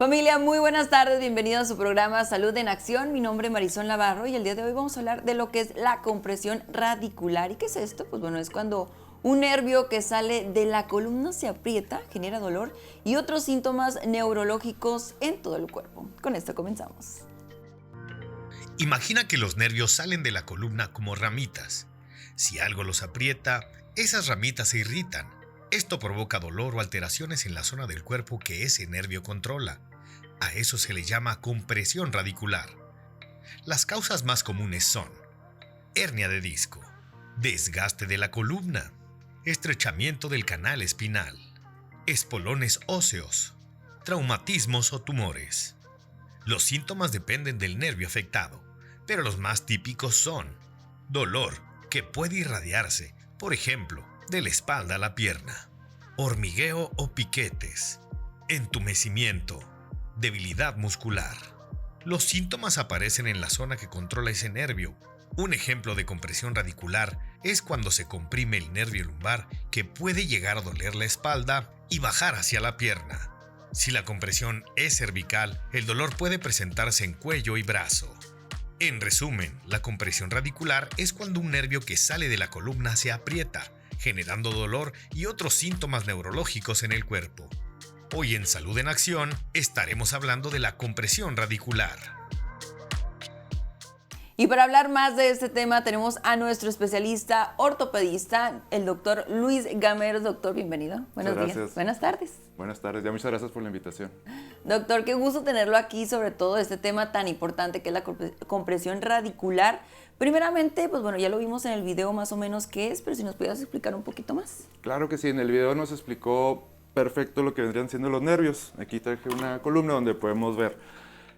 Familia, muy buenas tardes, bienvenidos a su programa Salud en Acción. Mi nombre es Marisol Navarro y el día de hoy vamos a hablar de lo que es la compresión radicular. ¿Y qué es esto? Pues bueno, es cuando un nervio que sale de la columna se aprieta, genera dolor y otros síntomas neurológicos en todo el cuerpo. Con esto comenzamos. Imagina que los nervios salen de la columna como ramitas. Si algo los aprieta, esas ramitas se irritan. Esto provoca dolor o alteraciones en la zona del cuerpo que ese nervio controla. A eso se le llama compresión radicular. Las causas más comunes son hernia de disco, desgaste de la columna, estrechamiento del canal espinal, espolones óseos, traumatismos o tumores. Los síntomas dependen del nervio afectado, pero los más típicos son dolor, que puede irradiarse, por ejemplo, de la espalda a la pierna, hormigueo o piquetes, entumecimiento, debilidad muscular. Los síntomas aparecen en la zona que controla ese nervio. Un ejemplo de compresión radicular es cuando se comprime el nervio lumbar, que puede llegar a doler la espalda y bajar hacia la pierna. Si la compresión es cervical, el dolor puede presentarse en cuello y brazo. En resumen, la compresión radicular es cuando un nervio que sale de la columna se aprieta, generando dolor y otros síntomas neurológicos en el cuerpo. Hoy en Salud en Acción estaremos hablando de la compresión radicular. Y para hablar más de este tema tenemos a nuestro especialista ortopedista, el doctor Luis Gameros. Doctor, bienvenido. Buenos días. Buenas tardes. Buenas tardes, ya muchas gracias por la invitación. Doctor, qué gusto tenerlo aquí, sobre todo este tema tan importante que es la compresión radicular. Primeramente, pues bueno, ya lo vimos en el video más o menos qué es, pero si nos pudieras explicar un poquito más. Claro que sí, en el video nos explicó perfecto lo que vendrían siendo los nervios. Aquí traje una columna donde podemos ver.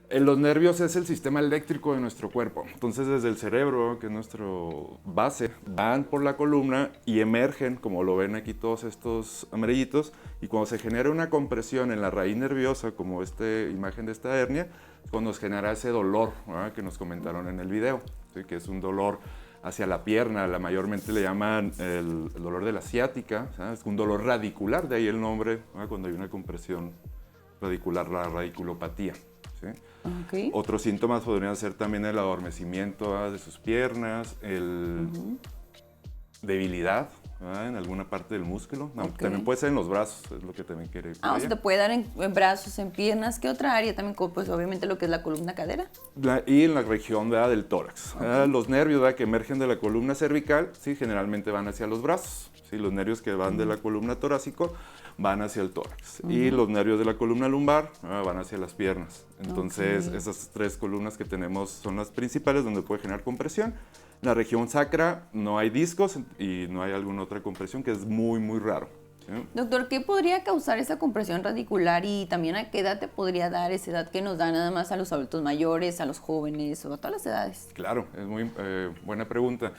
Los nervios es el sistema eléctrico de nuestro cuerpo. Entonces, desde el cerebro, que es nuestro base, van por la columna y emergen, como lo ven aquí todos estos amarillitos, y cuando se genera una compresión en la raíz nerviosa, como esta imagen de esta hernia, es cuando se genera ese dolor, ¿verdad?, que nos comentaron en el video, ¿sí?, que es un dolor hacia la pierna, mayormente le llaman el dolor de la ciática, ¿sabes? Es un dolor radicular, de ahí el nombre, ¿verdad?, cuando hay una compresión radicular, la radiculopatía. ¿Sí? Okay. Otros síntomas podrían ser también el adormecimiento de sus piernas, debilidad en alguna parte del músculo. No, okay. También puede ser en los brazos, es lo que también quiere. O sea, te puede dar en brazos, en piernas. ¿Qué otra área también? Pues obviamente lo que es la columna cadera. Y en la región del tórax. Okay. Los nervios que emergen de la columna cervical, sí, generalmente van hacia los brazos. ¿Sí? Los nervios que van de la columna torácico van hacia el tórax. Y los nervios de la columna lumbar van hacia las piernas. Entonces, okay, esas tres columnas que tenemos son las principales donde puede generar compresión. En la región sacra no hay discos y no hay alguna otra compresión, que es muy, muy raro. ¿Sí? Doctor, ¿qué podría causar esa compresión radicular y también a qué edad te podría dar esa edad que nos da nada más a los adultos mayores, a los jóvenes o a todas las edades? Claro, es muy buena pregunta.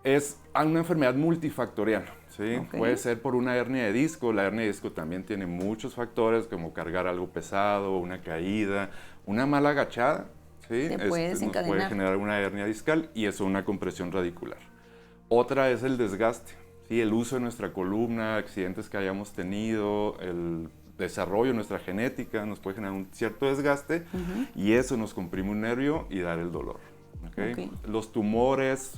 Es una enfermedad multifactorial, ¿sí? Okay. Puede ser por una hernia de disco. La hernia de disco también tiene muchos factores, como cargar algo pesado, una caída, una mala agachada, ¿sí? Nos puede generar una hernia discal y eso una compresión radicular. Otra es el desgaste, ¿sí? El uso de nuestra columna, accidentes que hayamos tenido, el desarrollo de nuestra genética nos puede generar un cierto desgaste y eso nos comprime un nervio y dar el dolor. Okay. Okay. Los tumores,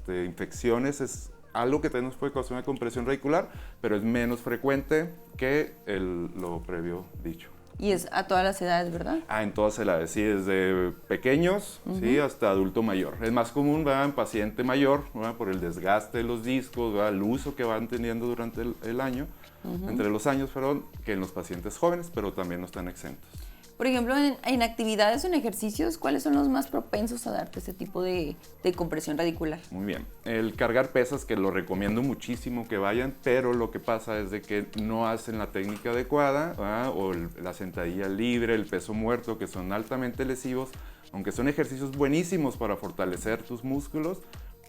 infecciones, es algo que también nos puede causar una compresión radicular, pero es menos frecuente que lo previo dicho. Y es a todas las edades, ¿verdad? En todas las edades, sí, desde pequeños, ¿sí?, hasta adulto mayor. Es más común, ¿verdad?, en paciente mayor, ¿verdad?, por el desgaste de los discos, ¿verdad?, el uso que van teniendo durante el año, entre los años, perdón, que en los pacientes jóvenes, pero también no están exentos. Por ejemplo, en actividades o en ejercicios, ¿cuáles son los más propensos a darte ese tipo de compresión radicular? Muy bien. El cargar pesas, que lo recomiendo muchísimo que vayan, pero lo que pasa es de que no hacen la técnica adecuada, ¿verdad?, o la sentadilla libre, el peso muerto, que son altamente lesivos, aunque son ejercicios buenísimos para fortalecer tus músculos,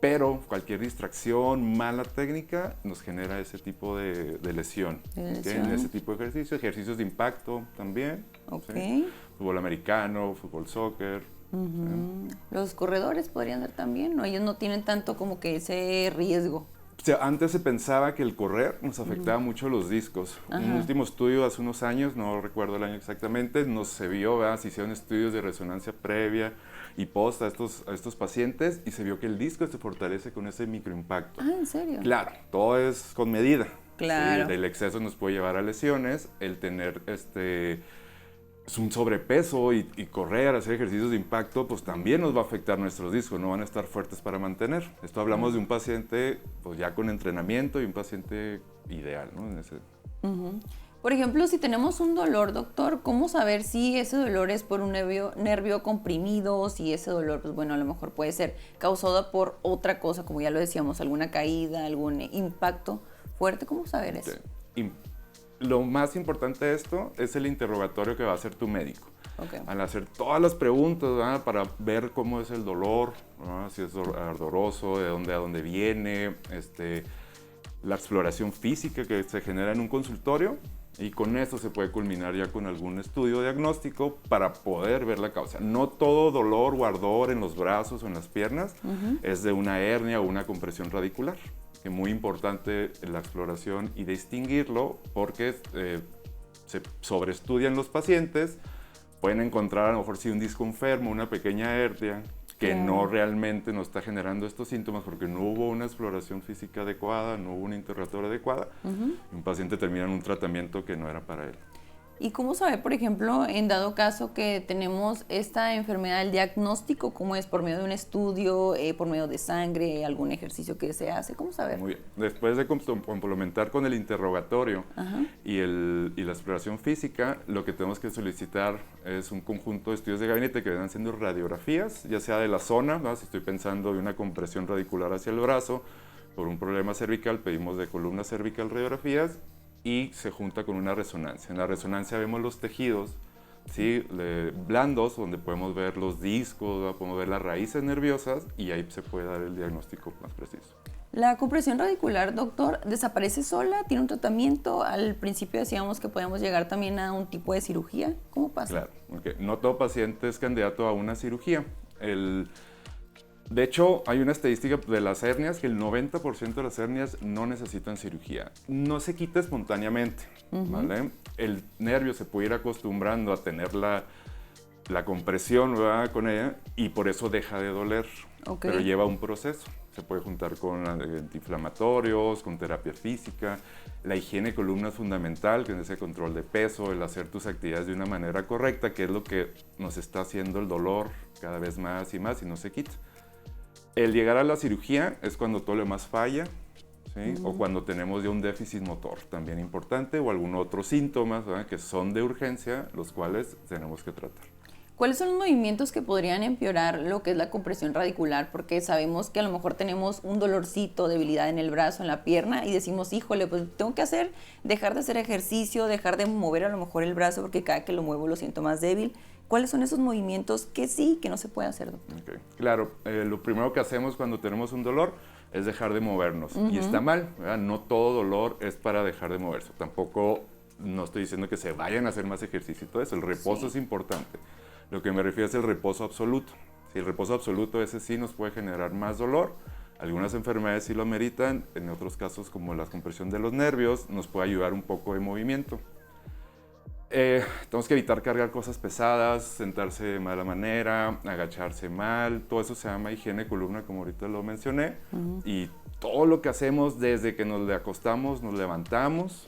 pero cualquier distracción, mala técnica, nos genera ese tipo de lesión. ¿Okay? En ese tipo de ejercicios de impacto también. Okay. ¿Sí? Fútbol americano, fútbol soccer. Los corredores podrían ser también, ¿no? Ellos no tienen tanto como que ese riesgo. Antes se pensaba que el correr nos afectaba mucho los discos. Un último estudio hace unos años, no recuerdo el año exactamente, se vio, ¿verdad? Se hicieron estudios de resonancia previa y post a estos pacientes y se vio que el disco se fortalece con ese microimpacto. Ah, ¿en serio? Claro, todo es con medida. Claro. Sí, el exceso nos puede llevar a lesiones, el tener es un sobrepeso y correr, hacer ejercicios de impacto, pues también nos va a afectar nuestros discos, no van a estar fuertes para mantener. Esto hablamos de un paciente pues ya con entrenamiento y un paciente ideal, ¿no? Por ejemplo, si tenemos un dolor, doctor, ¿cómo saber si ese dolor es por un nervio comprimido, si ese dolor, pues bueno, a lo mejor puede ser causado por otra cosa, como ya lo decíamos, alguna caída, algún impacto fuerte? ¿Cómo saber eso? Lo más importante de esto es el interrogatorio que va a hacer tu médico. Okay. Al hacer todas las preguntas, ¿verdad? Para ver cómo es el dolor, ¿verdad? Si es ardoroso, de dónde a dónde viene, la exploración física que se genera en un consultorio, y con eso se puede culminar ya con algún estudio diagnóstico para poder ver la causa. No todo dolor o ardor en los brazos o en las piernas es de una hernia o una compresión radicular. Es muy importante la exploración y distinguirlo porque se sobreestudian los pacientes, pueden encontrar a lo mejor sí un disco enfermo, una pequeña hernia que no realmente nos está generando estos síntomas porque no hubo una exploración física adecuada, no hubo una interrogatoria adecuada, y un paciente termina en un tratamiento que no era para él. ¿Y cómo saber, por ejemplo, en dado caso que tenemos esta enfermedad, el diagnóstico, cómo es? ¿Por medio de un estudio, por medio de sangre, algún ejercicio que se hace? ¿Cómo saber? Muy bien. Después de complementar con el interrogatorio y la exploración física, lo que tenemos que solicitar es un conjunto de estudios de gabinete que vendrán siendo radiografías, ya sea de la zona, ¿no? Si estoy pensando de una compresión radicular hacia el brazo, por un problema cervical, pedimos de columna cervical radiografías, y se junta con una resonancia. En la resonancia vemos los tejidos, ¿sí? Blandos, donde podemos ver los discos, ¿no? Podemos ver las raíces nerviosas y ahí se puede dar el diagnóstico más preciso. ¿La compresión radicular, doctor, desaparece sola? ¿Tiene un tratamiento? Al principio decíamos que podemos llegar también a un tipo de cirugía. ¿Cómo pasa? Claro, okay. No todo paciente es candidato a una cirugía. De hecho, hay una estadística de las hernias que el 90% de las hernias no necesitan cirugía. No se quita espontáneamente, ¿vale? El nervio se puede ir acostumbrando a tener la compresión, ¿verdad? Con ella, y por eso deja de doler. Okay. Pero lleva un proceso. Se puede juntar con antiinflamatorios, con terapia física. La higiene de columna es fundamental, que es ese control de peso, el hacer tus actividades de una manera correcta, que es lo que nos está haciendo el dolor cada vez más y más y no se quita. El llegar a la cirugía es cuando todo lo demás falla, ¿sí? O cuando tenemos ya un déficit motor, también importante, o algunos otros síntomas, ¿verdad? Que son de urgencia, los cuales tenemos que tratar. ¿Cuáles son los movimientos que podrían empeorar lo que es la compresión radicular? Porque sabemos que a lo mejor tenemos un dolorcito, debilidad en el brazo, en la pierna, y decimos, híjole, pues tengo que dejar de hacer ejercicio, dejar de mover a lo mejor el brazo, porque cada que lo muevo lo siento más débil. ¿Cuáles son esos movimientos que sí, que no se puede hacer, doctor? Okay. Claro, lo primero que hacemos cuando tenemos un dolor es dejar de movernos. Y está mal, ¿verdad? No todo dolor es para dejar de moverse. Tampoco no estoy diciendo que se vayan a hacer más ejercicio y todo eso. El reposo es importante. Lo que me refiero es el reposo absoluto. Si el reposo absoluto, ese sí nos puede generar más dolor. Algunas enfermedades sí lo ameritan. En otros casos, como la compresión de los nervios, nos puede ayudar un poco de movimiento. Tenemos que evitar cargar cosas pesadas, sentarse de mala manera, agacharse mal. Todo eso se llama higiene de columna, como ahorita lo mencioné. Y todo lo que hacemos desde que nos acostamos, nos levantamos,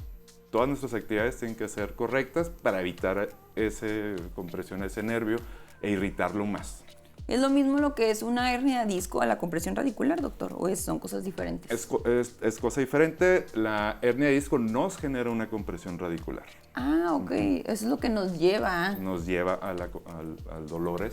todas nuestras actividades tienen que ser correctas para evitar esa compresión a ese nervio e irritarlo más. ¿Es lo mismo lo que es una hernia de disco a la compresión radicular, doctor? ¿O son cosas diferentes? Es cosa diferente. La hernia de disco nos genera una compresión radicular. Ah, ok. Eso es lo que nos lleva. Nos lleva al dolor.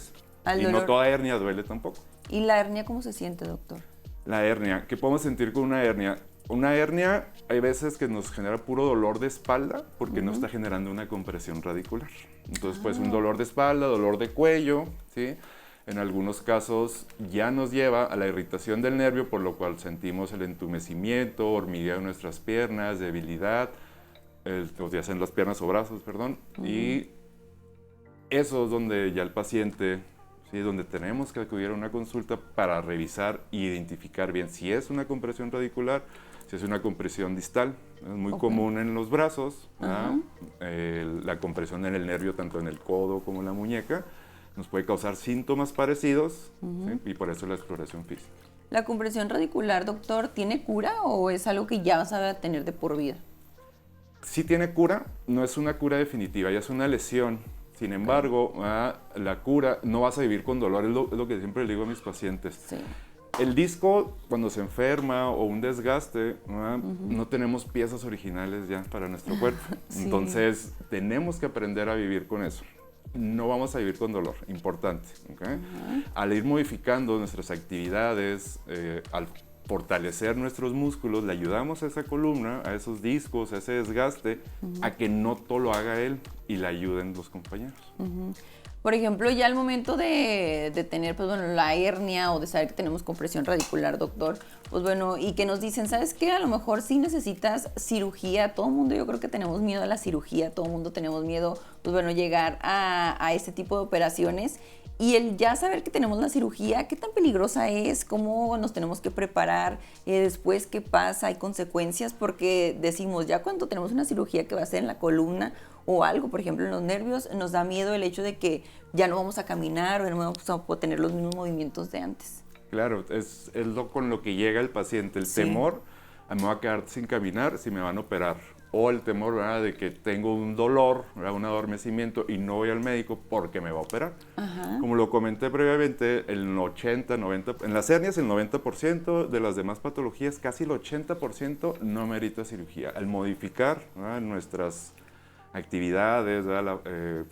Y no toda hernia duele tampoco. ¿Y la hernia cómo se siente, doctor? La hernia. ¿Qué podemos sentir con una hernia? Una hernia hay veces que nos genera puro dolor de espalda porque no está generando una compresión radicular. Entonces, pues un dolor de espalda, dolor de cuello, ¿sí? En algunos casos ya nos lleva a la irritación del nervio, por lo cual sentimos el entumecimiento, hormigueo en nuestras piernas, debilidad, ya sea en las piernas o brazos, perdón. Y eso es donde ya el paciente, ¿sí? Donde tenemos que acudir a una consulta para revisar e identificar bien si es una compresión radicular, si es una compresión distal. Es muy común en los brazos, la compresión en el nervio, tanto en el codo como en la muñeca, nos puede causar síntomas parecidos, ¿sí? Y por eso la exploración física. ¿La compresión radicular, doctor, tiene cura o es algo que ya vas a tener de por vida? Sí tiene cura, no es una cura definitiva, ya es una lesión. Sin embargo, la cura, no vas a vivir con dolor, es lo que siempre le digo a mis pacientes. Sí. El disco, cuando se enferma o un desgaste, no tenemos piezas originales ya para nuestro cuerpo. Sí. Entonces, tenemos que aprender a vivir con eso. No vamos a vivir con dolor, importante. ¿Okay? Al ir modificando nuestras actividades, al fortalecer nuestros músculos, le ayudamos a esa columna, a esos discos, a ese desgaste, a que no todo lo haga él y le ayuden los compañeros. Por ejemplo, ya al momento de tener pues, bueno, la hernia o de saber que tenemos compresión radicular, doctor, pues bueno, y que nos dicen, ¿sabes qué? A lo mejor sí necesitas cirugía. Todo el mundo, yo creo que tenemos miedo a la cirugía, todo el mundo tenemos miedo, pues bueno, llegar a este tipo de operaciones. Y el ya saber que tenemos la cirugía, ¿qué tan peligrosa es? ¿Cómo nos tenemos que preparar? Después, ¿qué pasa? ¿Hay consecuencias? Porque decimos, ya cuando tenemos una cirugía que va a ser en la columna o algo, por ejemplo, en los nervios, nos da miedo el hecho de que ya no vamos a caminar o no vamos a poder tener los mismos movimientos de antes. Claro, es con lo que llega el paciente, el temor a me voy a quedar sin caminar si me van a operar. O el temor, ¿verdad?, de que tengo un dolor, ¿verdad?, un adormecimiento y no voy al médico porque me va a operar. Como lo comenté previamente, el 80, 90, en las hernias el 90%, de las demás patologías casi el 80% no merita cirugía. Al modificar, ¿verdad?, nuestras actividades,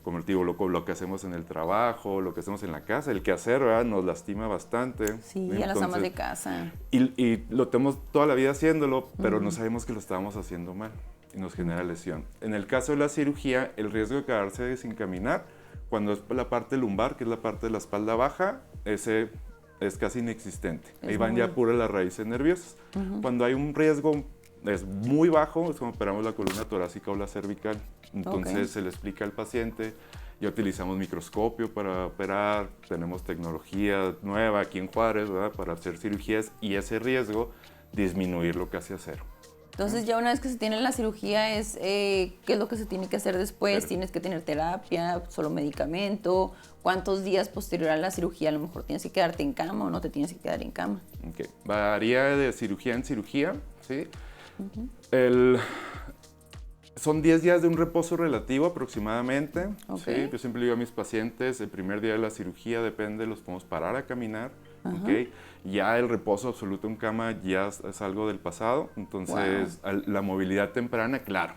como te digo, lo que hacemos en el trabajo, lo que hacemos en la casa, el quehacer, ¿verdad?, nos lastima bastante. Sí, entonces, a las amas de casa. Y lo tenemos toda la vida haciéndolo, pero no sabemos que lo estábamos haciendo mal y nos genera lesión. En el caso de la cirugía, el riesgo de quedarse sin caminar, cuando es la parte lumbar, que es la parte de la espalda baja, ese es casi inexistente. Ahí van ya pura las raíces nerviosas. Cuando hay un riesgo es muy bajo, es como operamos la columna torácica o la cervical. Entonces se le explica al paciente, ya utilizamos microscopio para operar, tenemos tecnología nueva aquí en Juárez, ¿verdad?, para hacer cirugías y ese riesgo disminuirlo casi a cero. Entonces ya una vez que se tiene la cirugía, ¿qué es lo que se tiene que hacer después? Pero, ¿tienes que tener terapia, solo medicamento? ¿Cuántos días posterior a la cirugía a lo mejor tienes que quedarte en cama o no te tienes que quedar en cama? Okay. Varía de cirugía en cirugía, ¿sí? Son 10 días de un reposo relativo aproximadamente. ¿Sí? Yo siempre le digo a mis pacientes, el primer día de la cirugía depende, los podemos parar a caminar. ¿Okay? Ya el reposo absoluto en cama ya es algo del pasado. Entonces, la movilidad temprana, claro.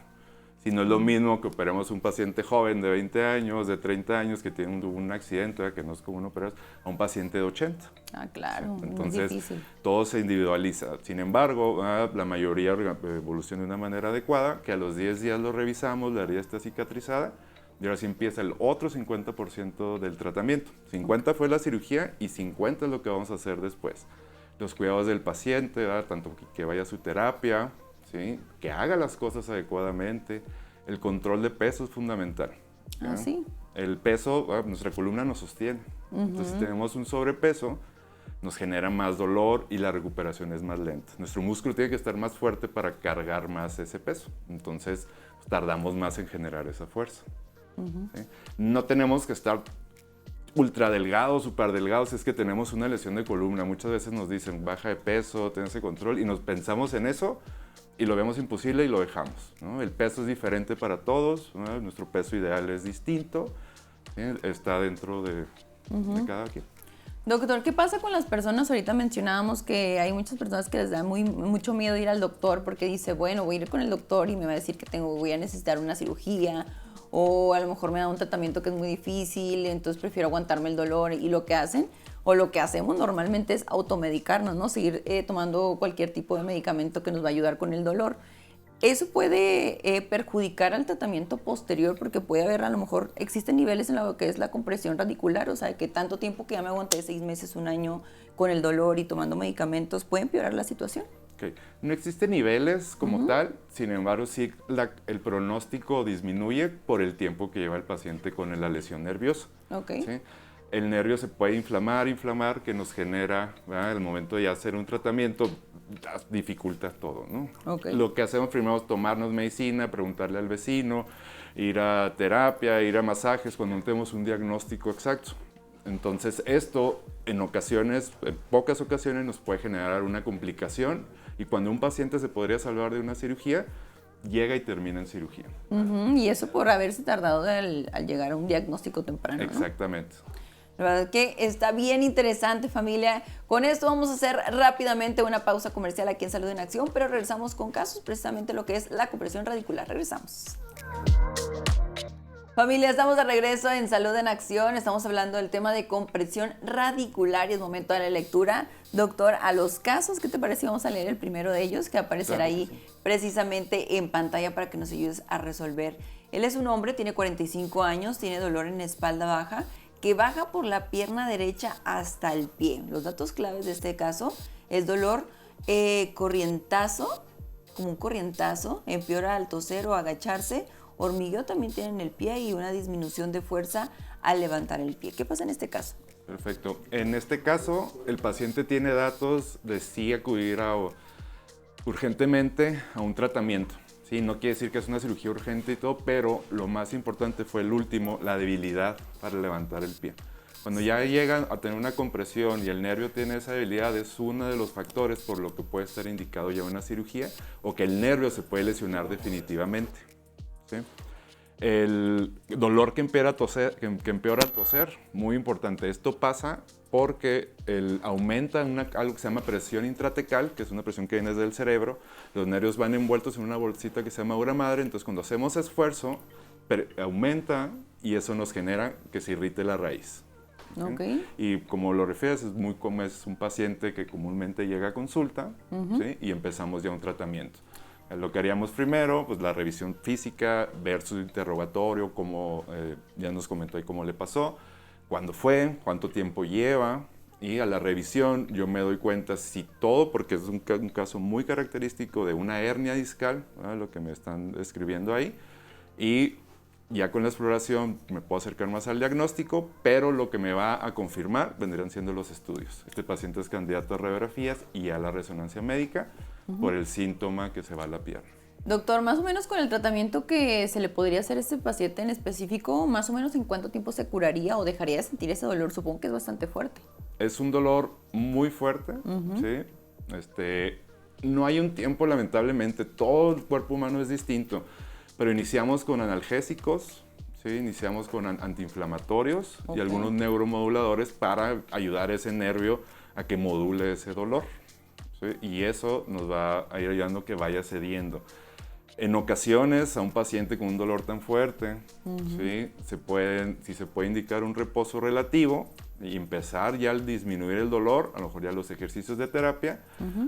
Si no es lo mismo que operemos un paciente joven de 20 años, de 30 años, que tiene un accidente, que no es común operar, a un paciente de 80. Ah, claro, ¿sí? Entonces, muy difícil. Todo se individualiza. Sin embargo, la mayoría evoluciona de una manera adecuada, que a los 10 días lo revisamos, la herida está cicatrizada, y ahora sí empieza el otro 50% del tratamiento. 50 fue la cirugía y 50 es lo que vamos a hacer después. Los cuidados del paciente, ¿verdad?, tanto que vaya a su terapia, ¿sí?, que haga las cosas adecuadamente. El control de peso es fundamental. Ah, sí. El peso, nuestra columna nos sostiene. Entonces, si tenemos un sobrepeso, nos genera más dolor y la recuperación es más lenta. Nuestro músculo tiene que estar más fuerte para cargar más ese peso. Entonces, tardamos más en generar esa fuerza. ¿Sí? No tenemos que estar ultra delgados, súper delgados, es que tenemos una lesión de columna. Muchas veces nos dicen, baja de peso, ten ese control, y nos pensamos en eso y lo vemos imposible y lo dejamos, ¿no? El peso es diferente para todos, ¿no? Nuestro peso ideal es distinto, ¿sí?, está dentro de cada quien. Doctor, ¿qué pasa con las personas? Ahorita mencionábamos que hay muchas personas que les da mucho miedo ir al doctor porque dice, bueno, voy a ir con el doctor y me va a decir que voy a necesitar una cirugía, o a lo mejor me da un tratamiento que es muy difícil, entonces prefiero aguantarme el dolor. Y lo que hacen, o lo que hacemos normalmente, es automedicarnos, ¿no? Seguir tomando cualquier tipo de medicamento que nos va a ayudar con el dolor. Eso puede perjudicar al tratamiento posterior porque puede haber, a lo mejor, existen niveles en lo que es la compresión radicular, o sea, que tanto tiempo que ya me aguanté, 6 meses, 1 año con el dolor y tomando medicamentos, puede empeorar la situación. Okay. No existen niveles como tal, sin embargo, sí el pronóstico disminuye por el tiempo que lleva el paciente con la lesión nerviosa. Okay. ¿Sí? el nervio se puede inflamar, que nos genera, ¿verdad? El momento de hacer un tratamiento dificulta todo, ¿no? Okay. Lo que hacemos primero es tomarnos medicina, preguntarle al vecino, ir a terapia, ir a masajes cuando no tenemos un diagnóstico exacto. Entonces esto en pocas ocasiones nos puede generar una complicación y cuando un paciente se podría salvar de una cirugía, llega y termina en cirugía. Y eso por haberse tardado al llegar a un diagnóstico temprano, ¿no? Exactamente. La verdad que está bien interesante, familia. Con esto vamos a hacer rápidamente una pausa comercial aquí en Salud en Acción, pero regresamos con casos, precisamente lo que es la compresión radicular. Regresamos. Familia, estamos de regreso en Salud en Acción. Estamos hablando del tema de compresión radicular y es momento de la lectura. Doctor, a los casos, ¿qué te parece? Vamos a leer el primero de ellos que aparecerá ahí precisamente en pantalla para que nos ayudes a resolver. Él es un hombre, tiene 45 años, tiene dolor en la espalda baja, que baja por la pierna derecha hasta el pie. Los datos claves de este caso es dolor corrientazo, como un corrientazo, empeora al toser o agacharse, hormigueo también tiene en el pie y una disminución de fuerza al levantar el pie. ¿Qué pasa en este caso? Perfecto. En este caso, el paciente tiene datos de sí acudir urgentemente a un tratamiento. Sí, no quiere decir que es una cirugía urgente y todo, pero lo más importante fue el último, la debilidad para levantar el pie. Cuando ya llegan a tener una compresión y el nervio tiene esa debilidad, es uno de los factores por lo que puede estar indicado ya una cirugía o que el nervio se puede lesionar definitivamente. ¿Sí? El dolor que empeora al toser, muy importante. Esto pasa porque aumenta algo que se llama presión intratecal, que es una presión que viene desde el cerebro. Los nervios van envueltos en una bolsita que se llama aura madre, entonces cuando hacemos esfuerzo, aumenta y eso nos genera que se irrite la raíz. Okay. Y como lo refieres, es un paciente que comúnmente llega a consulta, ¿sí? Y empezamos ya un tratamiento. Lo que haríamos primero, pues la revisión física, ver su interrogatorio, ya nos comentó ahí cómo le pasó, cuándo fue, cuánto tiempo lleva, y a la revisión yo me doy cuenta si todo, porque es un caso muy característico de una hernia discal, ¿verdad? Lo que me están describiendo ahí, y ya con la exploración me puedo acercar más al diagnóstico, pero lo que me va a confirmar vendrían siendo los estudios. Este paciente es candidato a radiografías y a la resonancia médica por el síntoma que se va a la pierna. Doctor, más o menos con el tratamiento que se le podría hacer a este paciente en específico, más o menos en cuánto tiempo se curaría o dejaría de sentir ese dolor, supongo que es bastante fuerte. Es un dolor muy fuerte, ¿sí? No hay un tiempo, lamentablemente, todo el cuerpo humano es distinto. Pero iniciamos con analgésicos, ¿sí? Iniciamos con antiinflamatorios y algunos neuromoduladores para ayudar a ese nervio a que module ese dolor, ¿sí? Y eso nos va a ir ayudando a que vaya cediendo. En ocasiones, a un paciente con un dolor tan fuerte, ¿sí? se puede indicar un reposo relativo y empezar ya al disminuir el dolor, a lo mejor ya los ejercicios de terapia,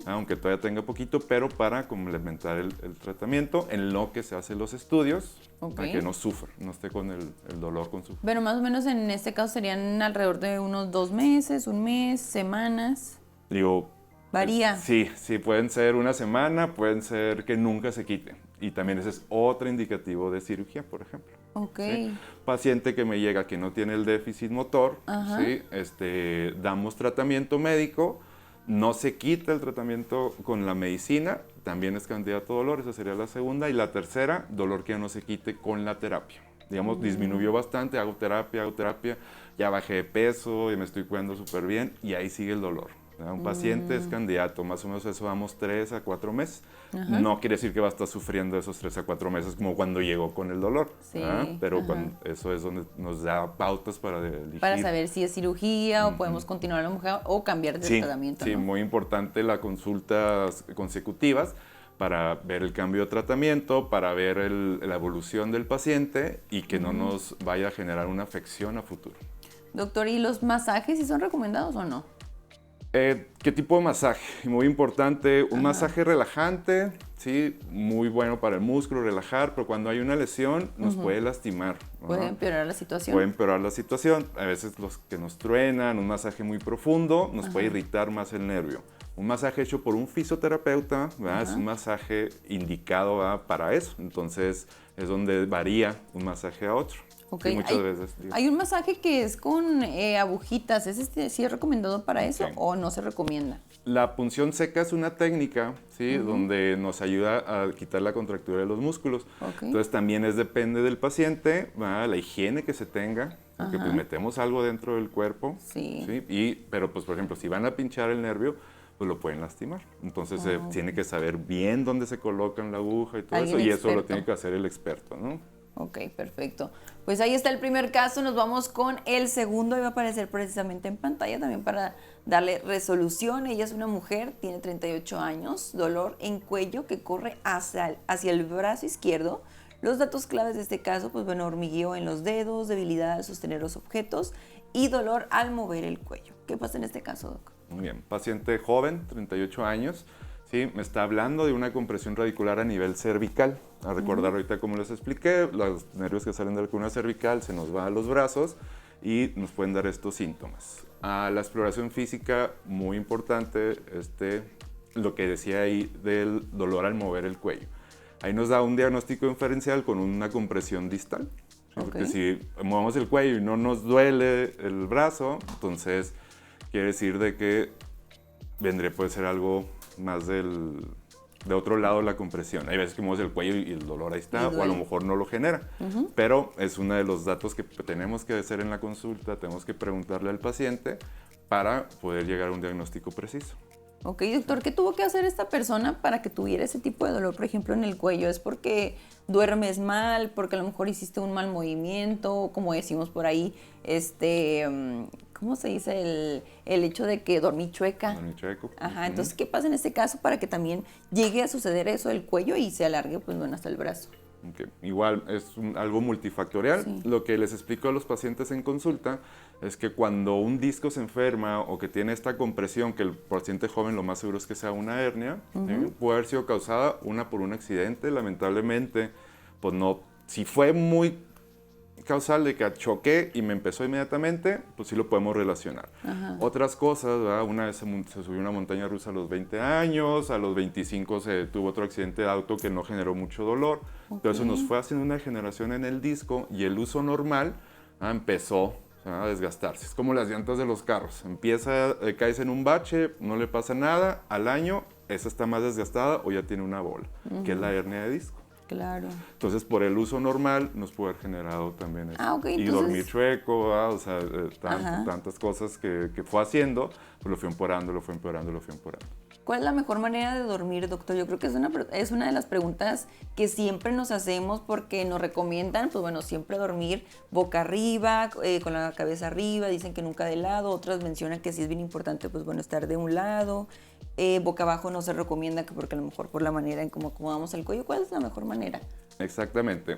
aunque todavía tenga poquito, pero para complementar el tratamiento en lo que se hacen los estudios, para que no sufra, no esté con el dolor con su... Pero más o menos en este caso serían alrededor de unos 2 meses, 1 mes, semanas. Digo... Varía. Sí, pueden ser una semana, pueden ser que nunca se quite. Y también ese es otro indicativo de cirugía, por ejemplo. Ok. ¿Sí? Paciente que me llega que no tiene el déficit motor, ¿sí? Damos tratamiento médico, no se quita el tratamiento con la medicina, también es candidato a dolor, esa sería la segunda. Y la tercera, dolor que no se quite con la terapia. Digamos, disminuyó bastante, hago terapia, ya bajé de peso y me estoy cuidando súper bien y ahí sigue el dolor. Un paciente es candidato, más o menos eso vamos 3 a 4 meses. No quiere decir que va a estar sufriendo esos 3 a 4 meses como cuando llegó con el dolor. Sí, pero eso es donde nos da pautas para elegir. Para saber si es cirugía o podemos continuar a la mujer o cambiar de tratamiento. Sí, ¿no? muy importante las consultas consecutivas para ver el cambio de tratamiento, para ver la evolución del paciente y que no nos vaya a generar una afección a futuro. Doctor, ¿y los masajes si son recomendados o no? ¿Qué tipo de masaje? Muy importante, un masaje relajante, ¿sí? Muy bueno para el músculo, relajar, pero cuando hay una lesión nos puede lastimar. Puede empeorar la situación. Puede empeorar la situación. A veces los que nos truenan, un masaje muy profundo, nos puede irritar más el nervio. Un masaje hecho por un fisioterapeuta, es un masaje indicado para eso. Entonces es donde varía un masaje a otro. Ok, Sí, muchas veces. Digo. hay un masaje que es con agujitas. ¿Sí es recomendado para eso Sí. o no se recomienda? La punción seca es una técnica, ¿sí? Donde nos ayuda a quitar la contractura de los músculos. Ok. Entonces también depende del paciente, ¿va? La higiene que se tenga, porque pues metemos algo dentro del cuerpo. Sí. Pero pues por ejemplo, si van a pinchar el nervio, pues lo pueden lastimar. Entonces tiene que saber bien dónde se colocan la aguja y todo eso, Alguien y eso lo experto. tiene que hacer el experto, ¿no? Ok, perfecto. Pues ahí está el primer caso, nos vamos con el segundo y va a aparecer precisamente en pantalla también para darle resolución. Ella es una mujer, tiene 38 años, dolor en cuello que corre hacia el brazo izquierdo. Los datos claves de este caso, pues bueno, hormigueo en los dedos, debilidad al sostener los objetos y dolor al mover el cuello. ¿Qué pasa en este caso, Doc? Muy bien, paciente joven, 38 años, ¿sí? Me está hablando de una compresión radicular a nivel cervical. A recordar ahorita como les expliqué, los nervios que salen de la columna cervical se nos van a los brazos y nos pueden dar estos síntomas. La exploración física, muy importante, lo que decía ahí del dolor al mover el cuello. Ahí nos da un diagnóstico diferencial con una compresión distal. ¿Sí? Porque si movemos el cuello y no nos duele el brazo, entonces quiere decir de que puede ser algo más de otro lado la compresión. Hay veces que mueves el cuello y el dolor ahí está, o a lo mejor no lo genera. Pero es uno de los datos que tenemos que hacer en la consulta, tenemos que preguntarle al paciente para poder llegar a un diagnóstico preciso. Ok, doctor, ¿qué tuvo que hacer esta persona para que tuviera ese tipo de dolor, por ejemplo, en el cuello? ¿Es porque duermes mal, porque a lo mejor hiciste un mal movimiento, como decimos por ahí, ¿cómo se dice? El hecho de que dormí chueca. Dormí chueco. Ajá, entonces, ¿qué pasa en este caso para que también llegue a suceder eso del cuello y se alargue, pues bueno, hasta el brazo? Okay. Igual es algo multifactorial. Sí. Lo que les explico a los pacientes en consulta es que cuando un disco se enferma o que tiene esta compresión, que el paciente joven lo más seguro es que sea una hernia, ¿sí? Puede haber sido causada por un accidente, lamentablemente, pues no, si fue muy causal de que choqué y me empezó inmediatamente, pues sí lo podemos relacionar. Otras cosas, ¿verdad? Una vez se subió una montaña rusa a los 20 años, a los 25 se tuvo otro accidente de auto que no generó mucho dolor, pero eso nos fue haciendo una degeneración en el disco y el uso normal empezó a desgastarse. Es como las llantas de los carros, caes en un bache, no le pasa nada, al año esa está más desgastada o ya tiene una bola, que es la hernia de disco. Claro. Entonces, por el uso normal, nos puede haber generado también eso. Ok, y entonces... dormir chueco, o sea, tantas cosas que fue haciendo, pues lo fue empeorando. ¿Cuál es la mejor manera de dormir, doctor? Yo creo que es una de las preguntas que siempre nos hacemos porque nos recomiendan, pues bueno, siempre dormir boca arriba, con la cabeza arriba, dicen que nunca de lado, otras mencionan que sí es bien importante, pues bueno, estar de un lado. Boca abajo no se recomienda porque a lo mejor por la manera en cómo acomodamos el cuello. ¿Cuál es la mejor manera? Exactamente.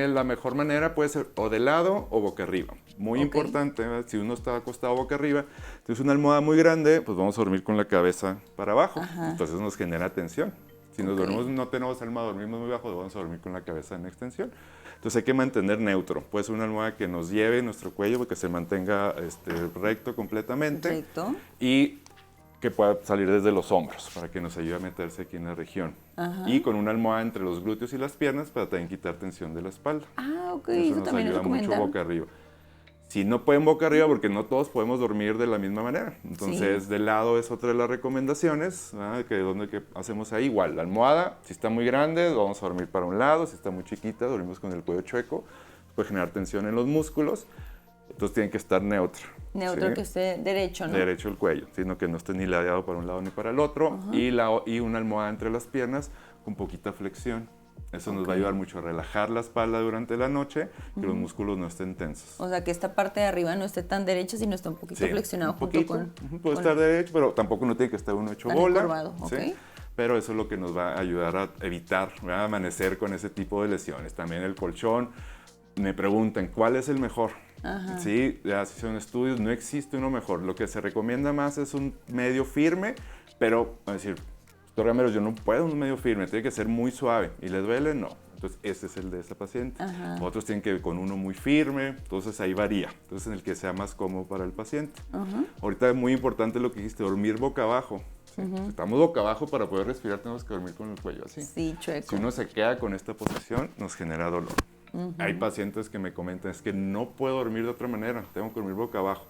La mejor manera puede ser o de lado o boca arriba. Muy importante, ¿verdad? Si uno está acostado boca arriba, si es una almohada muy grande, pues vamos a dormir con la cabeza para abajo. Entonces nos genera tensión. Si nos dormimos, no tenemos almohada, dormimos muy bajo, vamos a dormir con la cabeza en extensión. Entonces hay que mantener neutro. Puede ser una almohada que nos lleve nuestro cuello, que se mantenga recto completamente. Recto. Y que pueda salir desde los hombros para que nos ayude a meterse aquí en la región. Y con una almohada entre los glúteos y las piernas para también quitar tensión de la espalda. Ah, ok. Eso nos también ayuda lo mucho boca arriba. Si no pueden boca arriba, porque no todos podemos dormir de la misma manera. Entonces, de lado es otra de las recomendaciones, ¿verdad? Que hacemos ahí igual. La almohada, si está muy grande, vamos a dormir para un lado. Si está muy chiquita, dormimos con el cuello chueco. Puede generar tensión en los músculos. Entonces, tiene que estar neutro. Neutro, ¿sí? que esté derecho, ¿no? Derecho el cuello, sino que no esté ni ladeado para un lado ni para el otro. Y una almohada entre las piernas con poquita flexión. Eso nos va a ayudar mucho a relajar la espalda durante la noche, que los músculos no estén tensos. O sea, que esta parte de arriba no esté tan derecha, sino está un poquito flexionado junto con... Puede estar derecho, pero tampoco no tiene que estar uno hecho bola. Encorvado, ¿sí? Pero eso es lo que nos va a ayudar a evitar, ¿verdad? Amanecer con ese tipo de lesiones. También el colchón. Me preguntan, ¿cuál es el mejor? Sí, ya se hicieron estudios, no existe uno mejor. Lo que se recomienda más es un medio firme, pero, a decir, doctor Gamero, yo no puedo un medio firme, tiene que ser muy suave. ¿Y le duele? No. Entonces, ese es el de esa paciente. Otros tienen que ir con uno muy firme, entonces ahí varía. Entonces, en el que sea más cómodo para el paciente. Ahorita es muy importante lo que dijiste, dormir boca abajo. ¿Sí? Si estamos boca abajo, para poder respirar tenemos que dormir con el cuello así. Sí, chueco. Si uno se queda con esta posición, nos genera dolor. Hay pacientes que me comentan, es que no puedo dormir de otra manera, tengo que dormir boca abajo.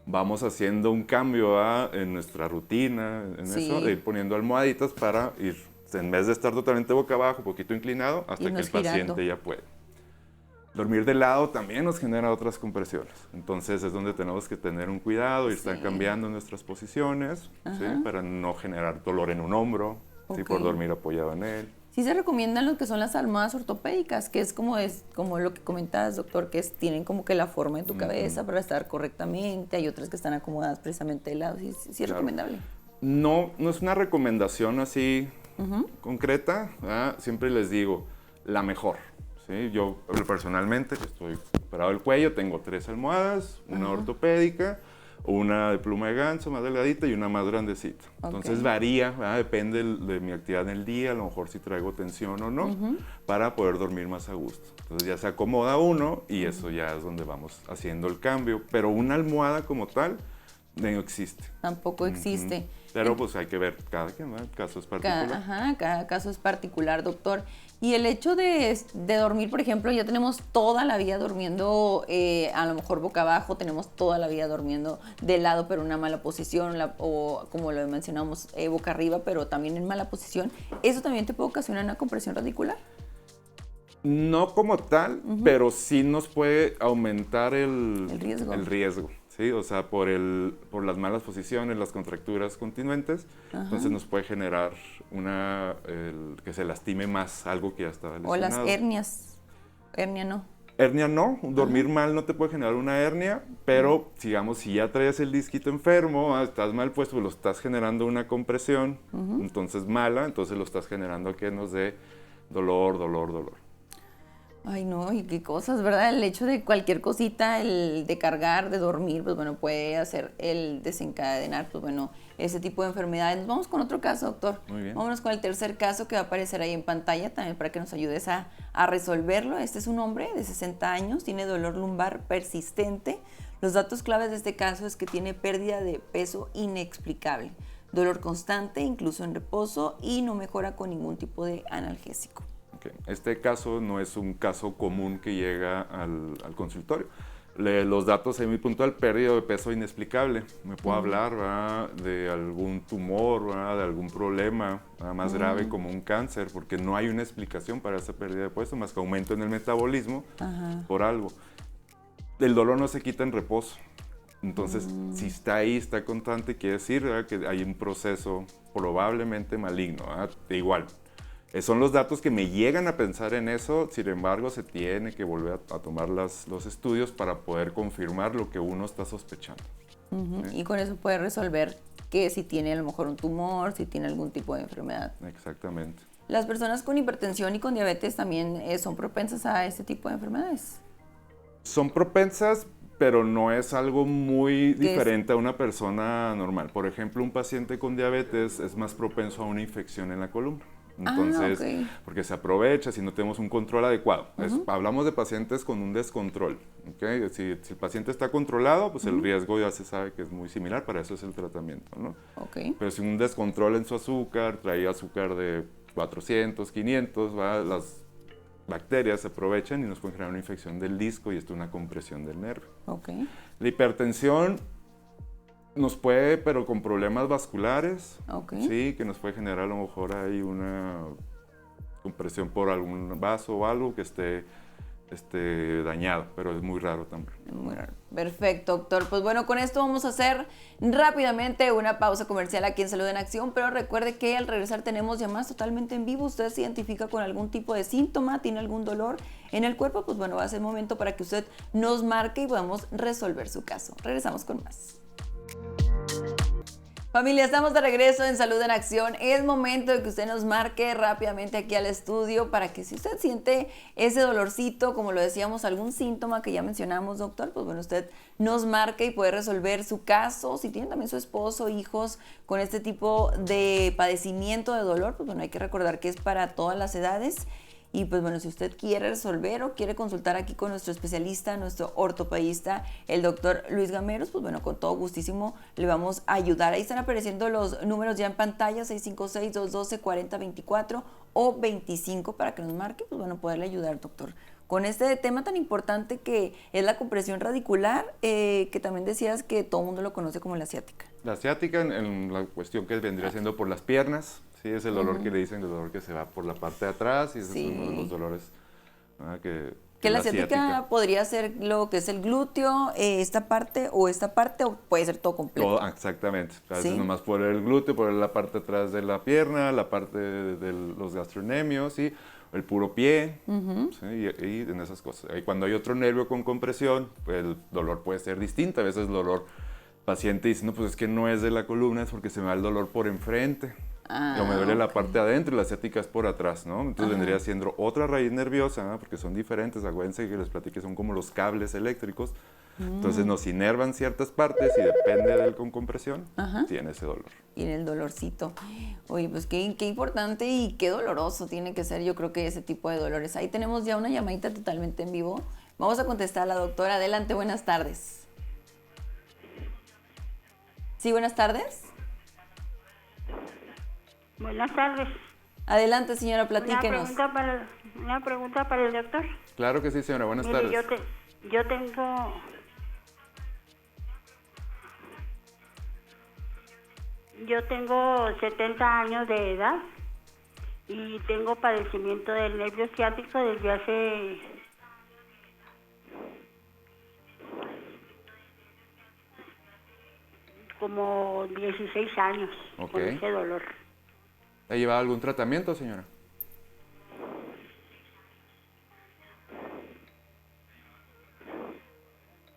Vamos haciendo un cambio en nuestra rutina, en eso, de ir poniendo almohaditas para ir, en vez de estar totalmente boca abajo, un poquito inclinado, hasta que el paciente ya puede. Dormir de lado también nos genera otras compresiones. Entonces es donde tenemos que tener un cuidado y estar cambiando nuestras posiciones, ¿sí? Para no generar dolor en un hombro, ¿sí? Por dormir apoyado en él. Sí se recomiendan lo que son las almohadas ortopédicas, que es como lo que comentabas, doctor, que tienen como que la forma de tu cabeza para estar correctamente. Hay otras que están acomodadas precisamente de lado. Sí es recomendable. No es una recomendación así concreta, ¿verdad? Siempre les digo, la mejor. ¿Sí? Yo personalmente, que estoy operado del cuello, tengo 3 almohadas, una ortopédica, una de pluma de ganso más delgadita y una más grandecita. Entonces varía, ¿verdad? Depende de mi actividad en el día, a lo mejor si traigo tensión o no, para poder dormir más a gusto. Entonces ya se acomoda uno y eso ya es donde vamos haciendo el cambio. Pero una almohada como tal no existe. Tampoco existe. Pero pues hay que ver cada caso es particular. Cada caso es particular, doctor. Y el hecho de dormir, por ejemplo, ya tenemos toda la vida durmiendo, a lo mejor boca abajo, tenemos toda la vida durmiendo de lado, pero en una mala posición, o como lo mencionamos, boca arriba, pero también en mala posición. ¿Eso también te puede ocasionar una compresión radicular? No como tal, pero sí nos puede aumentar el riesgo. ¿Sí? O sea, por las malas posiciones, las contracturas continuentes, entonces nos puede generar que se lastime más algo que ya estaba lesionado. O las hernias. Hernia no. Hernia no, dormir mal no te puede generar una hernia, pero digamos, si ya traes el disquito enfermo, estás mal puesto, pues lo estás generando una compresión, entonces mala, entonces lo estás generando que nos dé dolor. Ay, no, y qué cosas, ¿verdad? El hecho de cualquier cosita, el de cargar, de dormir, pues bueno, puede hacer el desencadenar, pues bueno, ese tipo de enfermedades. Vamos con otro caso, doctor. Muy bien. Vámonos con el tercer caso que va a aparecer ahí en pantalla también para que nos ayudes a resolverlo. Este es un hombre de 60 años, tiene dolor lumbar persistente. Los datos claves de este caso es que tiene pérdida de peso inexplicable, dolor constante, incluso en reposo, y no mejora con ningún tipo de analgésico. Este caso no es un caso común que llega al consultorio. Los datos ahí muy puntual, pérdida de peso inexplicable. Me puedo hablar, ¿verdad?, de algún tumor, ¿verdad?, de algún problema más grave como un cáncer, porque no hay una explicación para esa pérdida de peso, más que aumento en el metabolismo por algo. El dolor no se quita en reposo. Entonces, si está ahí, está constante, quiere decir, ¿verdad?, que hay un proceso probablemente maligno, ¿verdad? Igual. Son los datos que me llegan a pensar en eso, sin embargo, se tiene que volver a tomar los estudios para poder confirmar lo que uno está sospechando. ¿Sí? Y con eso puede resolver que si tiene a lo mejor un tumor, si tiene algún tipo de enfermedad. Exactamente. ¿Las personas con hipertensión y con diabetes también son propensas a este tipo de enfermedades? Son propensas, pero no es algo muy diferente a una persona normal. Por ejemplo, un paciente con diabetes es más propenso a una infección en la columna. Entonces, porque se aprovecha si no tenemos un control adecuado. Hablamos de pacientes con un descontrol. ¿Okay? Si el paciente está controlado, pues el riesgo ya se sabe que es muy similar, para eso es el tratamiento, ¿no? Pero si un descontrol en su azúcar, trae azúcar de 400, 500, las bacterias se aprovechan y nos pueden generar una infección del disco y esto es una compresión del nervio. La hipertensión nos puede, pero con problemas vasculares, sí, que nos puede generar a lo mejor ahí una compresión por algún vaso o algo que esté dañado, pero es muy raro también. Muy raro. Perfecto, doctor. Pues bueno, con esto vamos a hacer rápidamente una pausa comercial aquí en Salud en Acción, pero recuerde que al regresar tenemos llamadas totalmente en vivo. Usted se identifica con algún tipo de síntoma, tiene algún dolor en el cuerpo, pues bueno, va a ser momento para que usted nos marque y podamos resolver su caso. Regresamos con más. Familia, estamos de regreso en Salud en Acción. Es momento de que usted nos marque rápidamente aquí al estudio para que si usted siente ese dolorcito, como lo decíamos, algún síntoma que ya mencionamos, doctor, pues bueno, usted nos marque y puede resolver su caso. Si tiene también su esposo, hijos con este tipo de padecimiento de dolor, pues bueno, hay que recordar que es para todas las edades. Y pues bueno, si usted quiere resolver o quiere consultar aquí con nuestro especialista, nuestro ortopedista, el doctor Luis Gameros, pues bueno, con todo gustísimo le vamos a ayudar. Ahí están apareciendo los números ya en pantalla, 656-212-4024 o 25 para que nos marque, pues bueno, poderle ayudar, doctor, con este tema tan importante que es la compresión radicular, que también decías que todo el mundo lo conoce como la ciática. La ciática, en la cuestión que vendría siendo por las piernas, sí, es el dolor que le dicen, el dolor que se va por la parte de atrás, y ese es uno de los dolores que la ciática podría ser lo que es el glúteo, esta parte, o puede ser todo completo. Todo, exactamente. A veces nomás por el glúteo, por la parte de atrás de la pierna, la parte de los gastrocnemios, ¿sí? El puro pie, ¿sí? y en esas cosas. Y cuando hay otro nervio con compresión, pues el dolor puede ser distinto. A veces el dolor, paciente dice, no, pues es que no es de la columna, es porque se me va el dolor por enfrente. O me duele la parte de adentro y la ciática es por atrás, ¿no? Entonces vendría siendo otra raíz nerviosa, ¿no? Porque son diferentes, acuérdense que les platiqué, son como los cables eléctricos. Entonces nos inervan ciertas partes y depende del con compresión, tiene ese dolor. Y en el dolorcito. Oye, pues qué importante y qué doloroso tiene que ser, yo creo que ese tipo de dolores. Ahí tenemos ya una llamadita totalmente en vivo. Vamos a contestar a la doctora. Adelante, buenas tardes. Sí, buenas tardes. Buenas tardes. Adelante, señora, platíquenos. Una pregunta para el doctor. Claro que sí, señora. Buenas tardes. Yo tengo 70 años de edad y tengo padecimiento del nervio ciático desde hace como 16 años con ese dolor. ¿Ha llevado algún tratamiento, señora?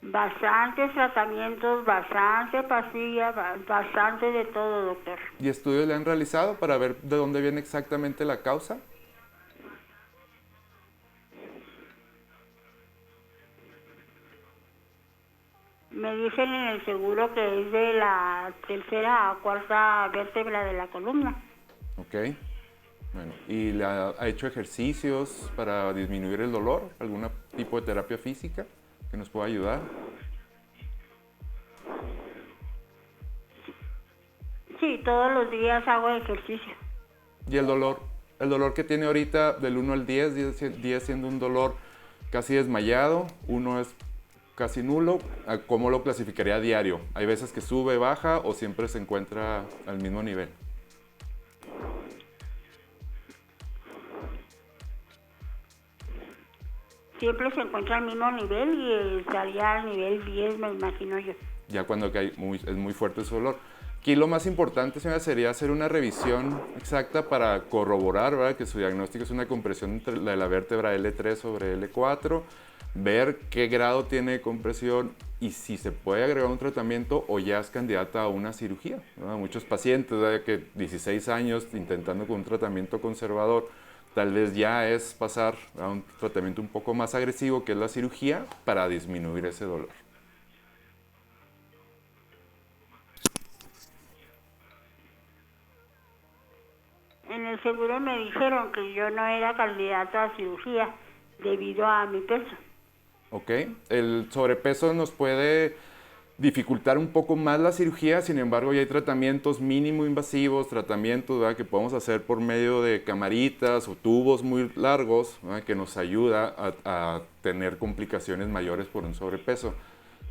Bastantes tratamientos, bastante pastillas, bastante de todo, doctor. ¿Y estudios le han realizado para ver de dónde viene exactamente la causa? Me dicen en el seguro que es de la tercera a cuarta vértebra de la columna. Ok. Bueno, ¿y le ha hecho ejercicios para disminuir el dolor? ¿Algún tipo de terapia física que nos pueda ayudar? Sí, todos los días hago ejercicio. ¿Y el dolor? El dolor que tiene ahorita del 1 al 10, 10 siendo un dolor casi desmayado, 1 es casi nulo, ¿cómo lo clasificaría a diario? ¿Hay veces que sube, baja o siempre se encuentra al mismo nivel? Siempre se encuentra al mismo nivel y estaría al nivel 10, me imagino yo. Ya cuando es muy fuerte su dolor. Aquí lo más importante, señora, sería hacer una revisión exacta para corroborar, ¿verdad?, que su diagnóstico es una compresión entre la vértebra L3 sobre L4, ver qué grado tiene de compresión y si se puede agregar un tratamiento o ya es candidata a una cirugía, ¿verdad? Muchos pacientes, ¿verdad?, que 16 años intentando con un tratamiento conservador, tal vez ya es pasar a un tratamiento un poco más agresivo, que es la cirugía, para disminuir ese dolor. En el seguro me dijeron que yo no era candidato a cirugía debido a mi peso. Ok, el sobrepeso nos puede dificultar un poco más la cirugía, sin embargo ya hay tratamientos mínimo invasivos, tratamientos, ¿verdad?, que podemos hacer por medio de camaritas o tubos muy largos, ¿verdad?, que nos ayuda a tener complicaciones mayores por un sobrepeso.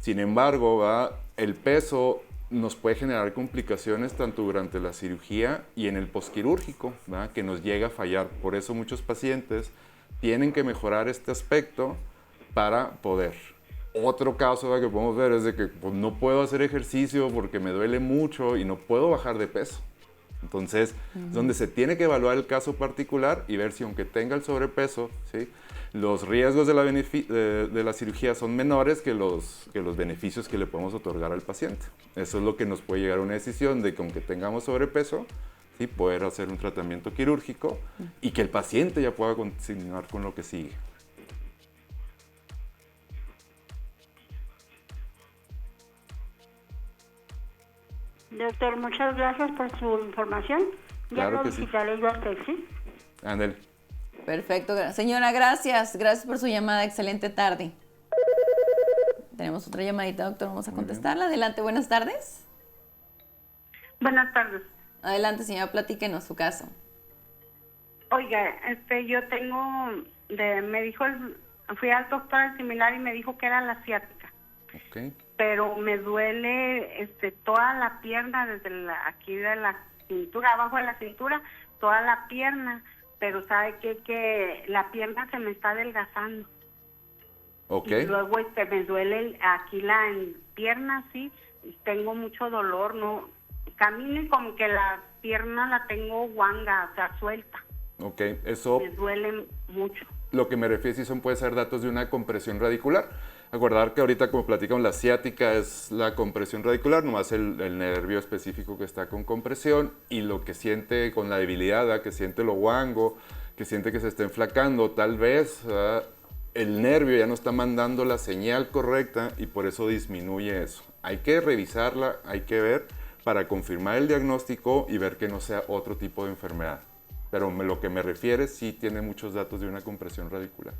Sin embargo, ¿verdad?, el peso nos puede generar complicaciones tanto durante la cirugía y en el posquirúrgico, ¿verdad?, que nos llega a fallar. Por eso muchos pacientes tienen que mejorar este aspecto para poder. Otro caso, ¿verdad?, que podemos ver es de que pues, no puedo hacer ejercicio porque me duele mucho y no puedo bajar de peso. Entonces, es donde se tiene que evaluar el caso particular y ver si aunque tenga el sobrepeso, ¿sí?, los riesgos de la cirugía son menores que los beneficios que le podemos otorgar al paciente. Eso es lo que nos puede llegar a una decisión de que aunque tengamos sobrepeso, ¿sí?, poder hacer un tratamiento quirúrgico y que el paciente ya pueda continuar con lo que sigue. Doctor, muchas gracias por su información. Ya Claro lo que sí. visitaré yo a usted, ¿sí? Ándale. Perfecto. Señora, gracias. Gracias por su llamada. Excelente tarde. Tenemos otra llamadita, doctor. Vamos a contestarla. Adelante, buenas tardes. Buenas tardes. Adelante, señora, platíquenos su caso. Oiga, yo tengo, me dijo Fui al doctor similar y me dijo que era la ciática. Ok. Pero me duele toda la pierna, aquí de la cintura, abajo de la cintura, toda la pierna. Pero sabe que la pierna se me está adelgazando. Ok. Y luego me duele aquí la pierna, sí, tengo mucho dolor, no camino y como que la pierna la tengo guanga, o sea, suelta. Ok, eso Me duele mucho. lo que me refiero sí puede ser datos de una compresión radicular. Acordar que ahorita, como platicamos, la ciática es la compresión radicular, nomás el nervio específico que está con compresión, y lo que siente con la debilidad, ¿verdad? Que siente lo guango, que siente que se está enflacando, tal vez ¿verdad? El nervio ya no está mandando la señal correcta y por eso disminuye eso. Hay que revisarla, hay que ver para confirmar el diagnóstico y ver que no sea otro tipo de enfermedad. Pero lo que me refiere sí tiene muchos datos de una compresión radicular.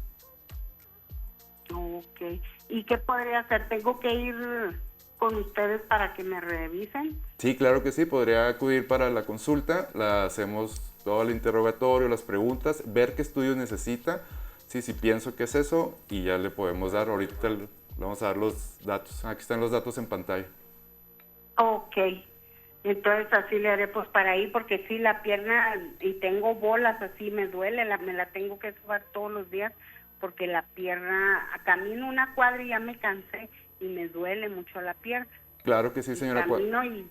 Ok. ¿Y qué podría hacer? ¿Tengo que ir con ustedes para que me revisen? Sí, claro que sí, podría acudir para la consulta, la hacemos todo el interrogatorio, las preguntas, ver qué estudios necesita, sí, si pienso que es eso, y ya le podemos dar, ahorita le vamos a dar los datos, aquí están los datos en pantalla. Ok. Entonces así le haré pues para ahí, porque sí, la pierna, y tengo bolas así, me duele, me la tengo que sobar todos los días, porque la pierna, camino una cuadra y ya me cansé, y me duele mucho la pierna. Claro que sí, señora. Camino y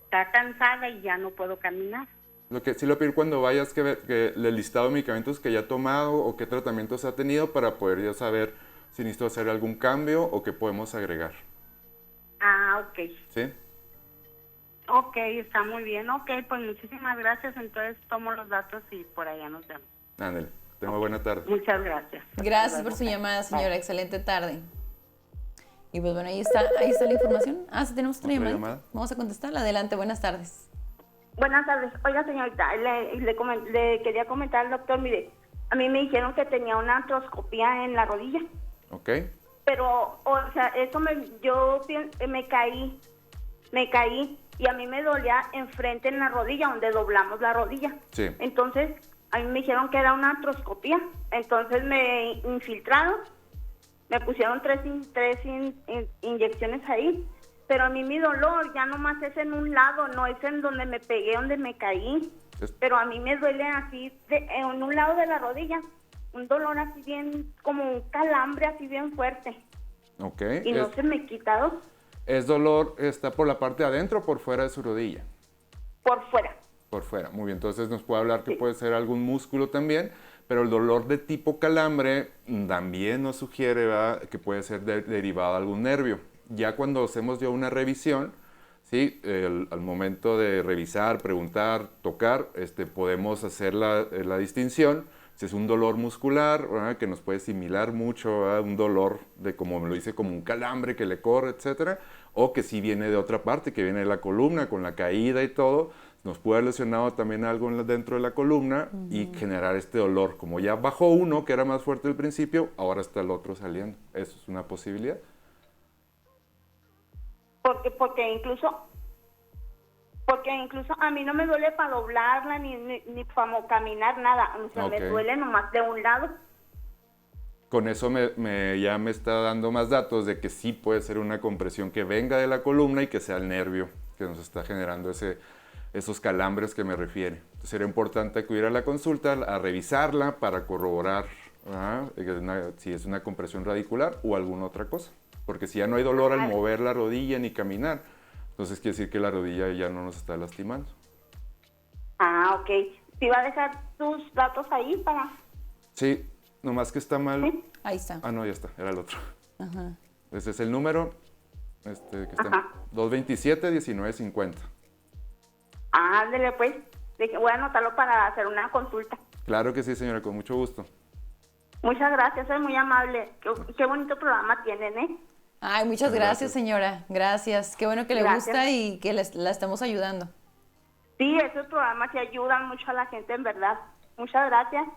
está cansada y ya no puedo caminar. Lo que sí le pido cuando vayas que ver que el listado de medicamentos que ya ha tomado o qué tratamientos ha tenido para poder ya saber si necesito hacer algún cambio o qué podemos agregar. Ah, ok. ¿Sí? Ok, está muy bien. Ok, pues muchísimas gracias. Entonces tomo los datos y por allá nos vemos. Ándale, tenga buena tarde. Muchas gracias. Gracias por su llamada, señora. Excelente tarde. Y pues bueno, ahí está la información. Sí, tenemos otra llamada. Vamos a contestarla. Adelante, buenas tardes. Buenas tardes. Oiga, señorita, le quería comentar al doctor, mire, a mí me dijeron que tenía una artroscopía en la rodilla. Ok. Pero, o sea, eso yo me caí y a mí me dolía enfrente en la rodilla, donde doblamos la rodilla. Sí. Entonces, a mí me dijeron que era una artroscopía. Entonces me infiltraron, me pusieron tres inyecciones ahí. Pero a mí mi dolor ya nomás es en un lado, no es en donde me pegué, donde me caí. Pero a mí me duele así, en un lado de la rodilla, un dolor así bien, como un calambre así bien fuerte. Ok. Y no se me ha quitado. ¿Es dolor, está por la parte de adentro o por fuera de su rodilla? Por fuera. Por fuera, muy bien. Entonces nos puede hablar que puede ser algún músculo también, pero el dolor de tipo calambre también nos sugiere ¿verdad? Que puede ser derivado de algún nervio. Ya cuando hacemos ya una revisión, ¿sí? Al momento de revisar, preguntar, tocar, podemos hacer la distinción. Si es un dolor muscular, ¿verdad? Que nos puede similar mucho a un dolor de, como me lo dice, como un calambre que le corre, etcétera, o que sí viene de otra parte, que viene de la columna, con la caída y todo, nos puede haber lesionado también algo dentro de la columna y generar este dolor. Como ya bajó uno, que era más fuerte al principio, ahora está el otro saliendo. Eso es una posibilidad. Porque incluso a mí no me duele para doblarla ni para caminar, nada. O sea, me duele nomás de un lado. Con eso ya me está dando más datos de que sí puede ser una compresión que venga de la columna y que sea el nervio que nos está generando esos calambres que me refiere. Entonces sería importante acudir a la consulta, a revisarla para corroborar si es una compresión radicular o alguna otra cosa. Porque si ya no hay dolor al mover la rodilla ni caminar, entonces quiere decir que la rodilla ya no nos está lastimando. Ah, ok. ¿Sí va a dejar tus datos ahí para...? Sí, nomás que está mal. ¿Sí? Ahí está. Ah, no, ya está, era el otro. Ajá. Ese es el número, que está 227-1950. Ándele, pues. Voy a anotarlo para hacer una consulta. Claro que sí, señora, con mucho gusto. Muchas gracias, es muy amable. Qué bonito programa tienen, ¿eh? Ay, muchas gracias, señora. Gracias. Qué bueno que le gusta y que la estamos ayudando. Sí, esos programas sí ayudan mucho a la gente, en verdad. Muchas gracias.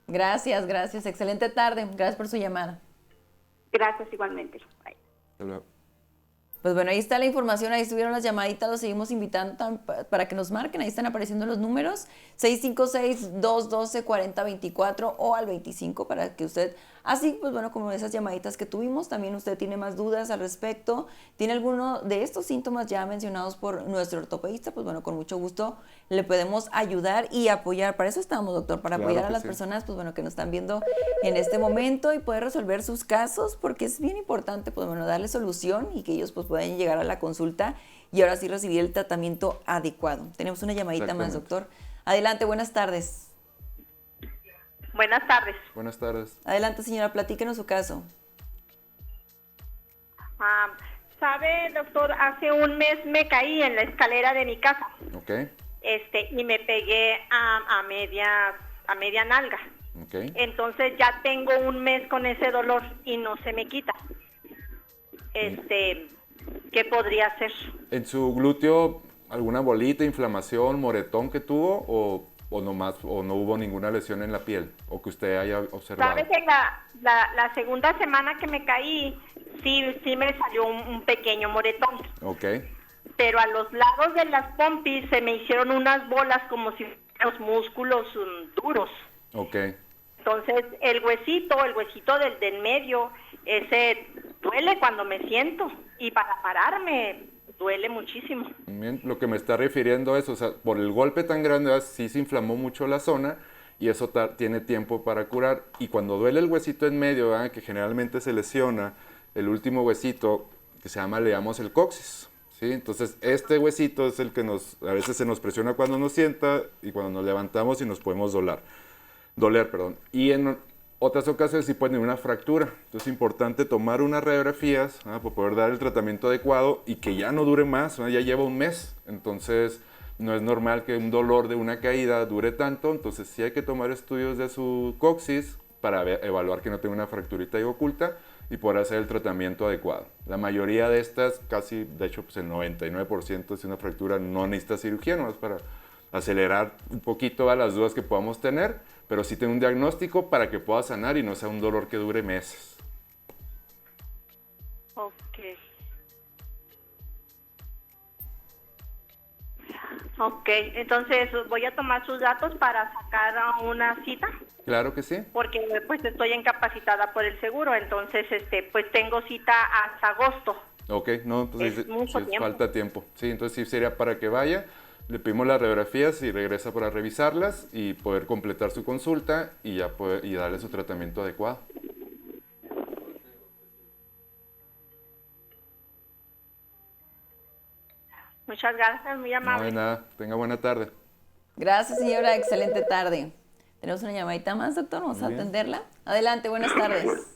Gracias. Excelente tarde. Gracias por su llamada. Gracias igualmente. Bye. Hasta luego. Pues bueno, ahí está la información, ahí estuvieron las llamaditas, los seguimos invitando para que nos marquen, ahí están apareciendo los números, 656-212-4024 o al 25 para que usted Así, pues bueno, como esas llamaditas que tuvimos, también usted tiene más dudas al respecto, tiene alguno de estos síntomas ya mencionados por nuestro ortopedista, pues bueno, con mucho gusto le podemos ayudar y apoyar. Para eso estamos, doctor, para Claro apoyar a que las sí. personas, pues bueno, que nos están viendo en este momento y poder resolver sus casos, porque es bien importante, pues bueno, darle solución y que ellos pues puedan llegar a la consulta y ahora sí recibir el tratamiento adecuado. Tenemos una llamadita más, doctor. Adelante, buenas tardes. Buenas tardes. Buenas tardes. Adelante, señora, platíquenos su caso. ¿Sabe, doctor? Hace un mes me caí en la escalera de mi casa. Ok, Y me pegué a media nalga. ok. Entonces ya tengo un mes con ese dolor y no se me quita. ¿Qué podría hacer? ¿En su glúteo alguna bolita, inflamación, moretón que tuvo o no hubo ninguna lesión en la piel o que usted haya observado? Sabes que la segunda semana que me caí, sí me salió un pequeño moretón. Ok, Pero a los lados de las pompis se me hicieron unas bolas como si fueran los músculos duros. ok. Entonces el huesito del medio, ese duele cuando me siento y para pararme duele muchísimo. Bien, lo que me está refiriendo es, o sea, por el golpe tan grande, ¿verdad? Sí se inflamó mucho la zona y eso tiene tiempo para curar. Y cuando duele el huesito en medio, ¿verdad? Que generalmente se lesiona el último huesito, que le llamamos el coxis, ¿sí? Entonces, este huesito es el que a veces se nos presiona cuando nos sienta y cuando nos levantamos y nos podemos doler. Y en otras ocasiones sí puede tener una fractura. Entonces es importante tomar unas radiografías para poder dar el tratamiento adecuado y que ya no dure más, ya lleva un mes. Entonces no es normal que un dolor de una caída dure tanto. Entonces sí hay que tomar estudios de su coxis para evaluar que no tenga una fracturita ahí oculta y poder hacer el tratamiento adecuado. La mayoría de estas, casi, de hecho, pues el 99% si una fractura no necesita cirugía, nomás para acelerar un poquito a las dudas que podamos tener, pero sí tener un diagnóstico para que pueda sanar y no sea un dolor que dure meses. Ok. Ok, entonces voy a tomar sus datos para sacar una cita, Claro que sí. porque pues estoy incapacitada por el seguro, entonces pues tengo cita hasta agosto. Ok, no, pues Es mucho sí, tiempo. falta tiempo. Sí, entonces sí sería para que vaya, le pedimos las radiografías y regresa para revisarlas y poder completar su consulta y ya y darle su tratamiento adecuado. Muchas gracias, muy No, amable. de nada. Tenga buena tarde. Gracias, señora. Excelente tarde. Tenemos una llamadita más, doctor. Vamos a Muy bien. atenderla. Adelante, buenas tardes.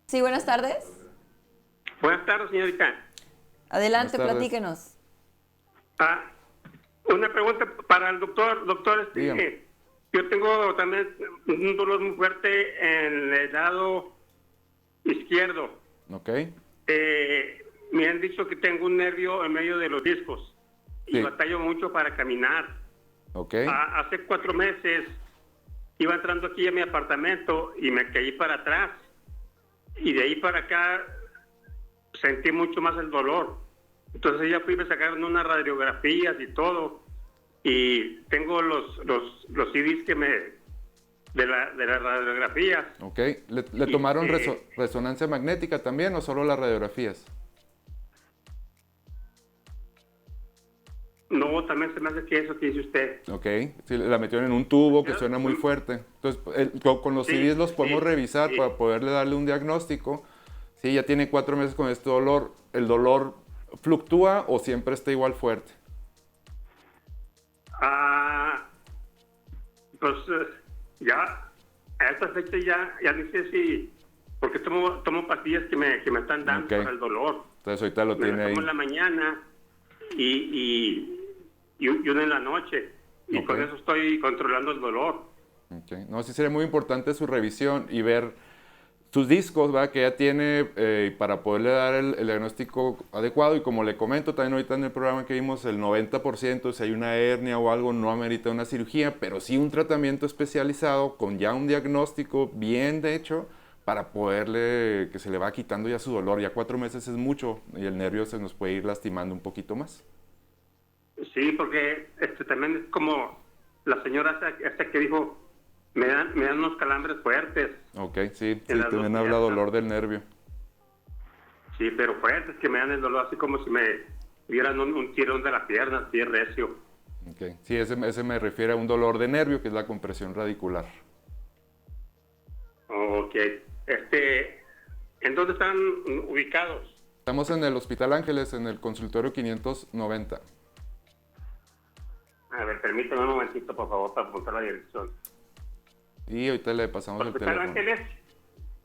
Sí, buenas tardes. Buenas tardes, señorita. Adelante, Buenas tardes. platíquenos. Una pregunta para el doctor. Doctor, Dígame. yo tengo también un dolor muy fuerte en el lado izquierdo. Ok, Me han dicho que tengo un nervio en medio de los discos y Sí. batallo mucho para caminar. ok. Hace 4 meses iba entrando aquí a mi apartamento y me caí para atrás. Y de ahí para acá sentí mucho más el dolor. Entonces ya fui a sacar unas radiografías y todo. Y tengo los CDs de las radiografías. Ok. ¿Le tomaron Y, resonancia magnética también o solo las radiografías? No, también se me hace que eso que dice usted. Ok. Sí, la metieron en un tubo que Ya, suena muy fuerte. Entonces, con los Sí, CDs los podemos sí, revisar sí. para poderle darle un diagnóstico. Sí, ya tiene 4 meses con este dolor. ¿El dolor fluctúa o siempre está igual fuerte? Pues ya, a esta fecha ya no sé si, porque tomo pastillas que me están dando Ok. para el dolor. Entonces ahorita lo Me tiene las ahí. tomo en la mañana y una en la noche. Y Ok. con eso estoy controlando el dolor. Ok. No, sí sería muy importante su revisión y ver sus discos, ¿va? Que ya tiene para poderle dar el diagnóstico adecuado. Y como le comento también ahorita en el programa que vimos, el 90% si hay una hernia o algo no amerita una cirugía, pero sí un tratamiento especializado con ya un diagnóstico bien de hecho para poderle, que se le va quitando ya su dolor. Ya 4 meses es mucho y el nervio se nos puede ir lastimando un poquito más. Sí, porque también es como la señora esta que dijo, me dan unos calambres fuertes. Ok, sí, En las también dos habla piernas. dolor del nervio. Sí, pero fuertes que me dan el dolor, así como si me dieran un tirón de la pierna, así recio. Ok, sí, ese me refiere a un dolor de nervio, que es la compresión radicular. Ok. ¿En dónde están ubicados? Estamos en el Hospital Ángeles, en el consultorio 590. A ver, permítame un momentito, por favor, para apuntar la dirección. Y ahorita le pasamos el Hospital teléfono. Ángeles.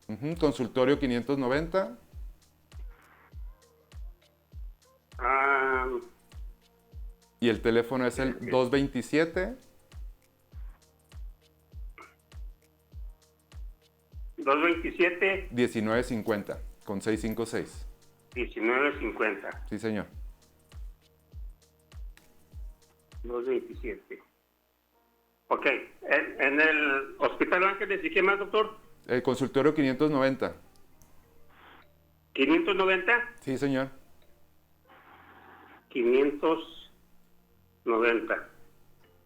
Ujú, consultorio 590. Ah, Y el teléfono es el 227 227 1950 con 656. 1950. Sí, señor. 227. Ok. ¿En el Hospital Ángeles y qué más, doctor? El consultorio 590. 590. Sí, señor. 590.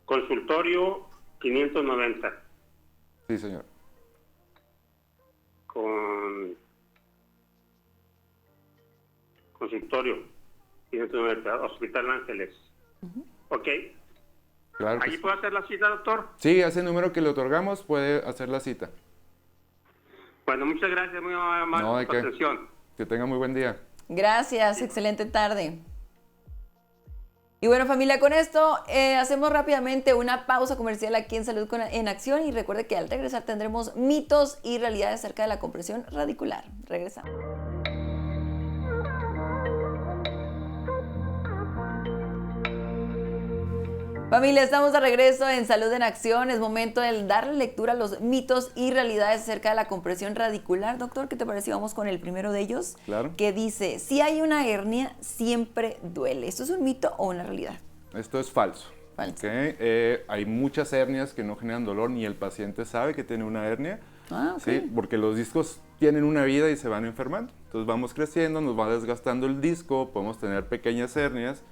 Consultorio 590. Sí, señor. Consultorio 590. Hospital Ángeles. Ok. Claro que ¿Allí sí. puedo hacer la cita, doctor? Sí, a ese número que le otorgamos puede hacer la cita. Bueno, muchas gracias, muy amable No, por ¿de su qué? atención. Que tenga muy buen día. Gracias, excelente tarde. Y bueno, familia, con esto hacemos rápidamente una pausa comercial aquí en Salud en Acción y recuerde que al regresar tendremos mitos y realidades acerca de la compresión radicular. Regresamos. Familia, estamos de regreso en Salud en Acción. Es momento de darle lectura a los mitos y realidades acerca de la compresión radicular. Doctor, ¿qué te parece? Vamos con el primero de ellos. Claro. Que dice, si hay una hernia, siempre duele. ¿Esto es un mito o una realidad? Esto es falso. Falso. ¿Ok? Hay muchas hernias que no generan dolor, ni el paciente sabe que tiene una hernia. Ah, ok. ¿Sí? Porque los discos tienen una vida y se van enfermando. Entonces vamos creciendo, nos va desgastando el disco, podemos tener pequeñas hernias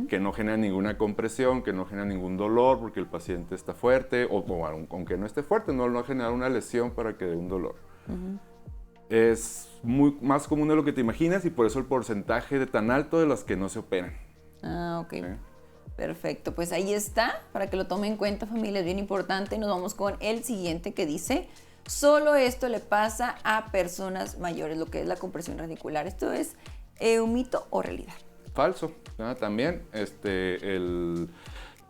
que no generan ninguna compresión, que no generan ningún dolor porque el paciente está fuerte, o aunque no esté fuerte, no va a generar una lesión para que dé un dolor. Es más común de lo que te imaginas y por eso el porcentaje de tan alto de las que no se operan. Ah, ok. ¿Sí? Perfecto, pues ahí está, para que lo tome en cuenta, familia, es bien importante. Nos vamos con el siguiente que dice, solo esto le pasa a personas mayores, lo que es la compresión radicular. ¿Esto es un mito o realidad? Falso. También,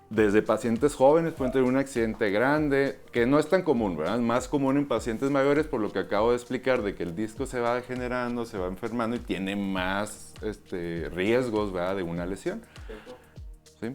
desde pacientes jóvenes pueden tener un accidente grande, que no es tan común, ¿verdad? Es más común en pacientes mayores, por lo que acabo de explicar, de que el disco se va degenerando, se va enfermando y tiene más riesgos, ¿verdad?, de una lesión. ¿Sí?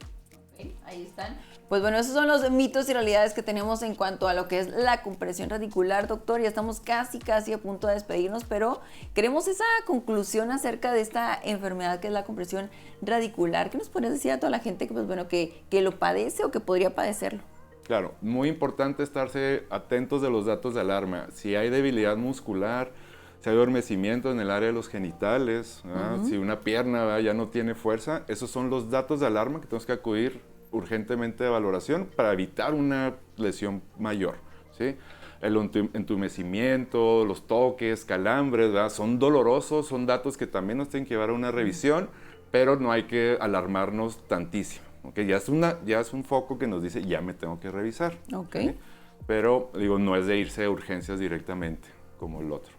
Okay, ahí están. Pues bueno, esos son los mitos y realidades que tenemos en cuanto a lo que es la compresión radicular, doctor. Ya estamos casi a punto de despedirnos, pero queremos esa conclusión acerca de esta enfermedad que es la compresión radicular. ¿Qué nos puedes decir a toda la gente que, pues bueno, que lo padece o que podría padecerlo? Claro, muy importante estarse atentos de los datos de alarma. Si hay debilidad muscular, si hay adormecimiento en el área de los genitales, si una pierna ya no tiene fuerza, esos son los datos de alarma que tenemos que acudir urgentemente de valoración para evitar una lesión mayor. ¿Sí? El entumecimiento, los toques, calambres, ¿verdad?, son dolorosos, son datos que también nos tienen que llevar a una revisión, pero no hay que alarmarnos tantísimo. ¿Okay? Ya es un foco que nos dice, ya me tengo que revisar. Okay. ¿Sí? Pero digo, no es de irse a urgencias directamente, como el otro.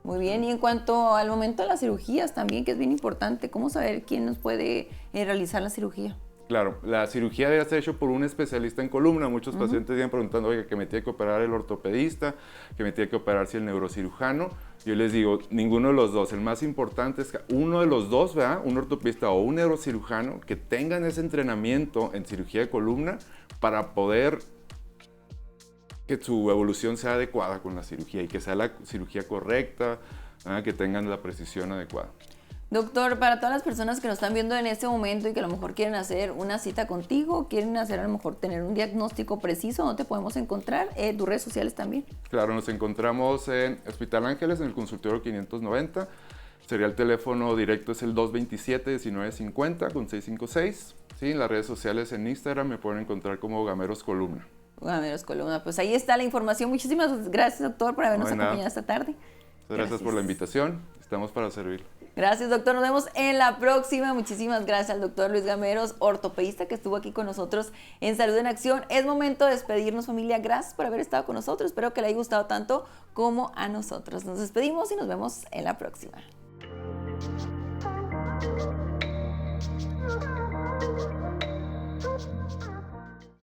Muy bien, y en cuanto al momento de las cirugías también, que es bien importante, ¿cómo saber quién nos puede realizar la cirugía? Claro, la cirugía debe ser hecha por un especialista en columna. Muchos pacientes vienen preguntando, oiga, que me tiene que operar el ortopedista, que me tiene que operar si el neurocirujano. Yo les digo, ninguno de los dos. El más importante es que uno de los dos, ¿verdad?, un ortopedista o un neurocirujano, que tengan ese entrenamiento en cirugía de columna para poder que su evolución sea adecuada con la cirugía y que sea la cirugía correcta, que tengan la precisión adecuada. Doctor, para todas las personas que nos están viendo en este momento y que a lo mejor quieren hacer una cita contigo, quieren hacer a lo mejor tener un diagnóstico preciso, ¿dónde te podemos encontrar? ¿Tus redes sociales también? Claro, nos encontramos en Hospital Ángeles, en el consultorio 590. Sería el teléfono directo, es el 227-1950 con 656. Sí, en las redes sociales en Instagram me pueden encontrar como Gameros Columna. Gameros Columna. Pues ahí está la información. Muchísimas gracias, doctor, por habernos No hay nada. acompañado esta tarde. Gracias por la invitación. Estamos para servir. Gracias, doctor. Nos vemos en la próxima. Muchísimas gracias al doctor Luis Gameros, ortopedista, que estuvo aquí con nosotros en Salud en Acción. Es momento de despedirnos, familia. Gracias por haber estado con nosotros. Espero que le haya gustado tanto como a nosotros. Nos despedimos y nos vemos en la próxima.